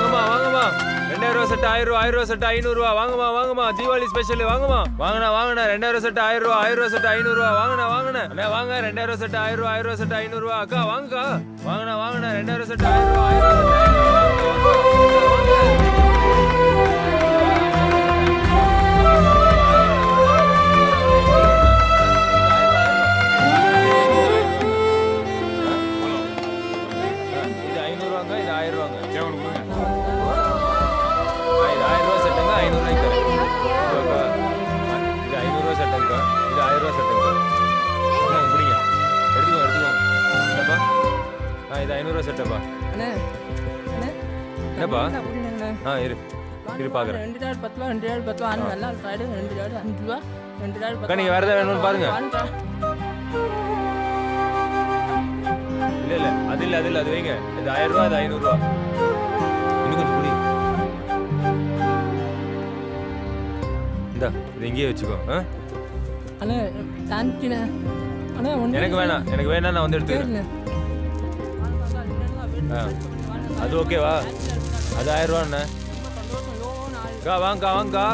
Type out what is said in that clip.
வாங்கம்மா வாங்கம்மா 2000 செட் 1000 ரூபா 1000 செட் 500 ரூபா வாங்கம்மா வாங்கம்மா தீபாவளி ஸ்பெஷல் வாங்கம்மா வாங்கண்ணா 2000 செட் 1000 ரூபா 1000 செட் 500 ரூபா வாங்கண்ணா அண்ணா வாங்க 2000 செட் 1000 ரூபா 1000 செட் 500 ரூபா அக்கா வாங்கக்கா வாங்கண்ணா 2000 செட் 1000 ரூபா 1000 செட் 500 ரூபா இது 500 ரூபாங்க இது 1000 ரூபாங்க இது 1000 ரூபா செட்டுங்க 500 ரூபாய்க்கு இது 500 ரூபா செட்டுங்க இது 1000 ரூபா செட்டுங்க முடிங்க எடுத்துக்கோ என்னப்பா இது 500 ரூபா செட்டப்பா என்னப்பா இரு பாக்குறேன் 2010 ரூபா நல்லா இருக்காடு 5 ரூபா நீங்க வேற ஏதாவது வேணும்னு பாருங்க இல்ல அது இல்ல அது வைங்க இது 1000 ரூபா இது 500 ரூபா இன்னும் கொஞ்சம் புடி இந்தா இது இங்கேயே வச்சுக்கோ அண்ணே தேங்க்யூண்ணே அண்ணே எனக்கு வேணாம் நான் வந்து எடுத்துக்கிறேன் அது ஓகேவா அது 1000 ரூபாண்ணே வாங்கக்கா